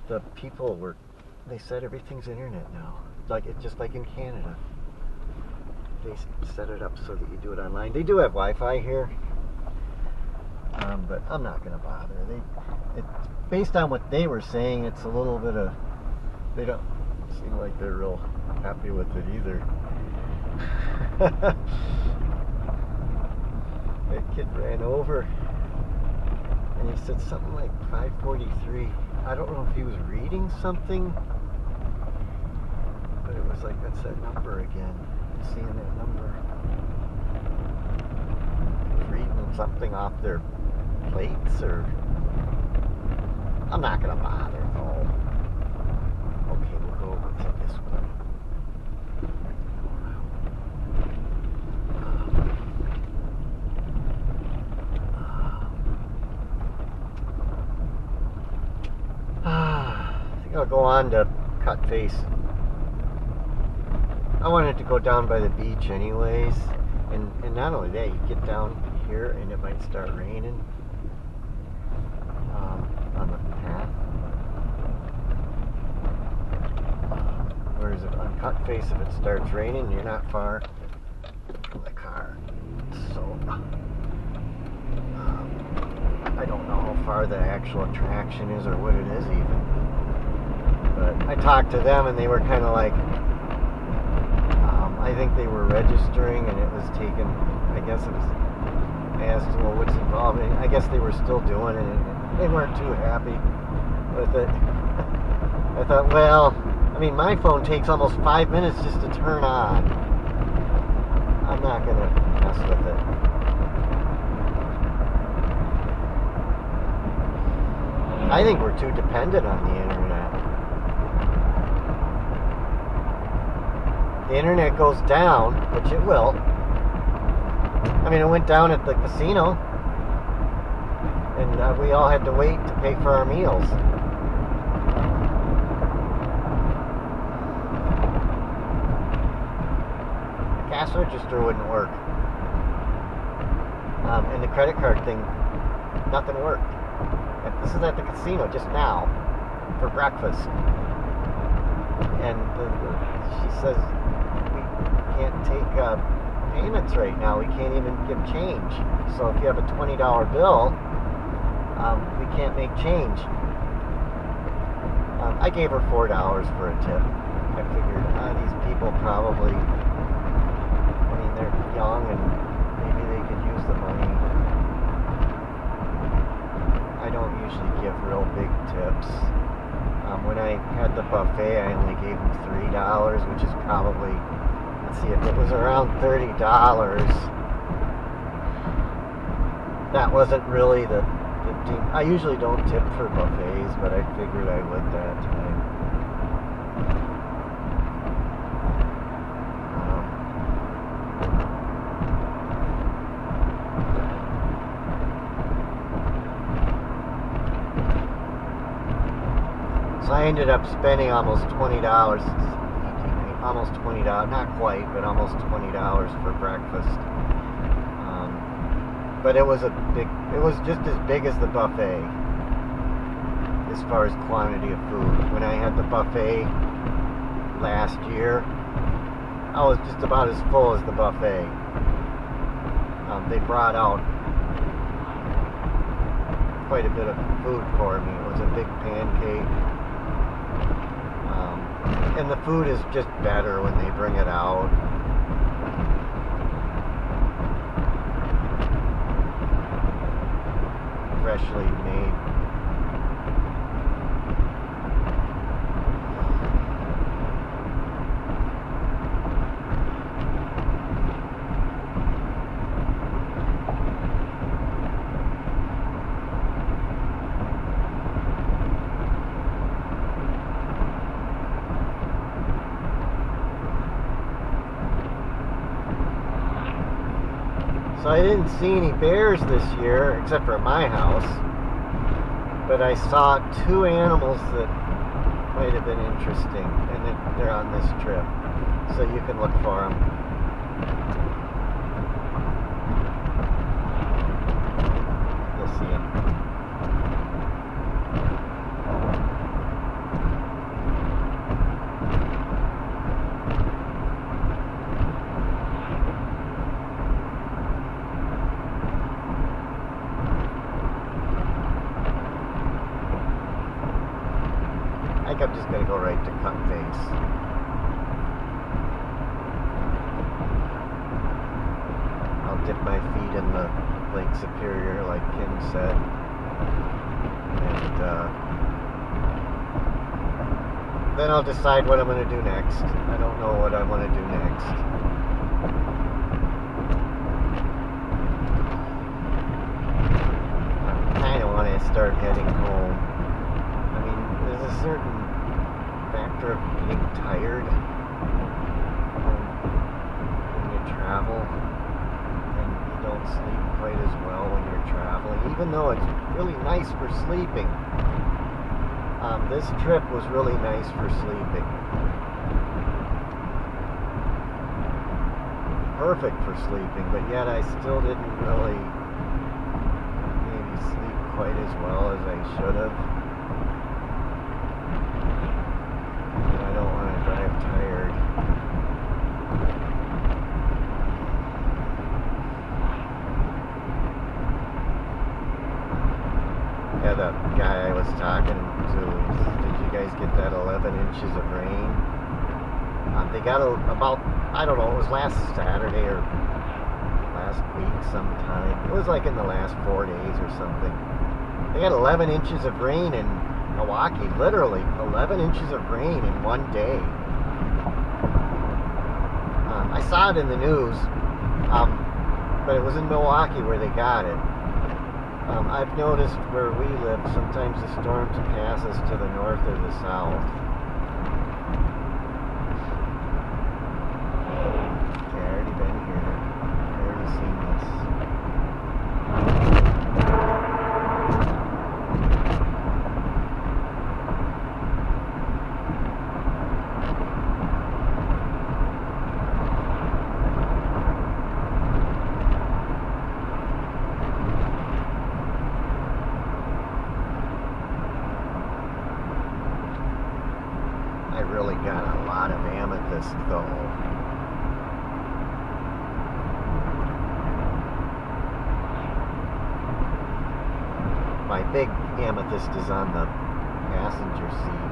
the people were, they said everything's internet now. Like it, just like in Canada. They set it up so that you do it online. They do have Wi-Fi here, but I'm not going to bother. Based on what they were saying, it's a little bit of, they don't seem like they're real happy with it either. That kid ran over, and he said something like 543. I don't know if he was reading something, but it was like, that's that number again. Seeing that number. Reading something off their plates, or I'm not gonna bother though. Okay, we'll go over to this one. I think I'll go on to Cut Face. I wanted to go down by the beach anyways, and not only that, you get down here and it might start raining on the path. Whereas on Cut Face, if it starts raining, you're not far from the car. So I don't know how far the actual attraction is or what it is even. But I talked to them and they were kind of like, I think they were registering and it was taken, I guess it was, I asked them, well, what's involved? And I guess they were still doing it and they weren't too happy with it. I thought, well, I mean, my phone takes almost 5 minutes just to turn on. I'm not going to mess with it. I think we're too dependent on the internet. The internet goes down, which it will. I mean, it went down at the casino, and we all had to wait to pay for our meals. The cash register wouldn't work. And the credit card thing, nothing worked. And this is at the casino just now for breakfast. And she says, can't take payments right now. We can't even give change. So if you have a $20 bill, we can't make change. I gave her $4 for a tip. I figured these people probably, I mean, they're young and maybe they could use the money. I don't usually give real big tips. When I had the buffet, I only gave them $3, which is probably, let's see, if it was around $30, that wasn't really the deep. I usually don't tip for buffets, but I figured I would that time. So I ended up spending almost $20. Almost $20, not quite, but almost $20 for breakfast. But it was it was just as big as the buffet as far as quantity of food. When I had the buffet last year, I was just about as full as the buffet. They brought out quite a bit of food for me. It was a big pancake. And the food is just better when they bring it out. Freshly made. So I didn't see any bears this year, except for at my house. But I saw 2 animals that might have been interesting, and they're on this trip. So you can look for them. You'll see them. I think I'm just going to go right to cut face. I'll dip my feet in the Lake Superior like Kim said. And then I'll decide what I'm going to do next. I don't know what I want to do next. I kind of want to start heading home. I mean, there's a certain factor of being tired when you travel, and you don't sleep quite as well when you're traveling, even though it's really nice for sleeping. This trip was really nice for sleeping. Perfect for sleeping, but yet I still didn't really maybe sleep quite as well as I should have. And I don't want to drive tired. Yeah, the guy I was talking to, did you guys get that 11 inches of rain? They got about, I don't know, it was last Saturday or last week sometime. It was like in the last 4 days or something. They got 11 inches of rain in Milwaukee, literally 11 inches of rain in one day. I saw it in the news, but it was in Milwaukee where they got it. I've noticed where we live, sometimes the storms pass us to the north or the south. Okay, I already been here. I already seen this. I really got a lot of amethyst though. My big amethyst is on the passenger seat.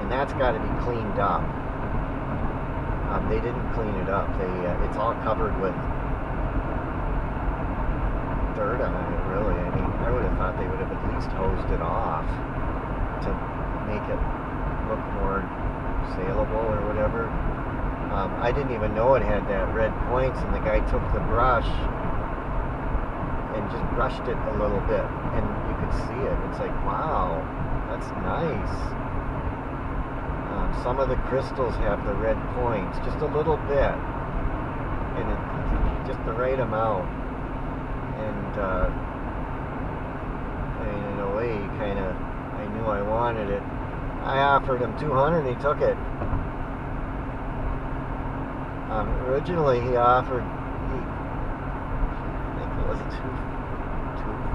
And that's got to be cleaned up. They didn't clean it up. It's all covered with dirt on it, really. I mean, I would have thought they would have at least hosed it off to make it look more saleable or whatever. I didn't even know it had that red points, and the guy took the brush and just brushed it a little bit, and you could see it. It's like, wow, that's nice. Some of the crystals have the red points, just a little bit, and it's just the right amount. And in a way, I knew I wanted it. I offered him $200 and he took it. Originally he offered, I think it was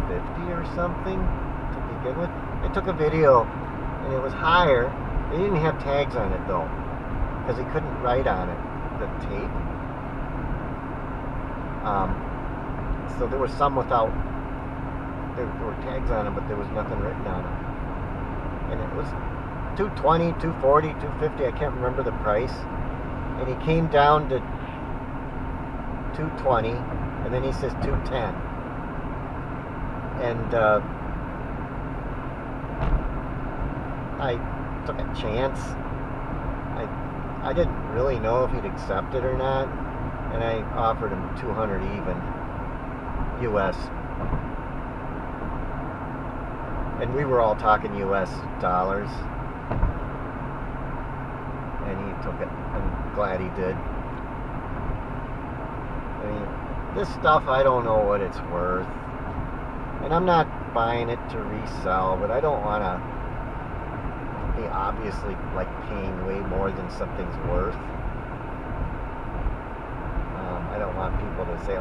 $250 or something to begin with. I took a video and it was higher. They didn't have tags on it though, because he couldn't write on it, the tape. So there was some without, there were tags on them, but there was nothing written on them. And it was $220, $240, $250, I can't remember the price. And he came down to $220, and then he says $210. And I took a chance. I didn't really know if he'd accept it or not, and I offered him $200 even, US. And we were all talking US dollars, and he took it. I'm glad he did. I mean, this stuff, I don't know what it's worth, and I'm not buying it to resell, but I don't want to be obviously like paying way more than something's worth. I don't want people to say, oh,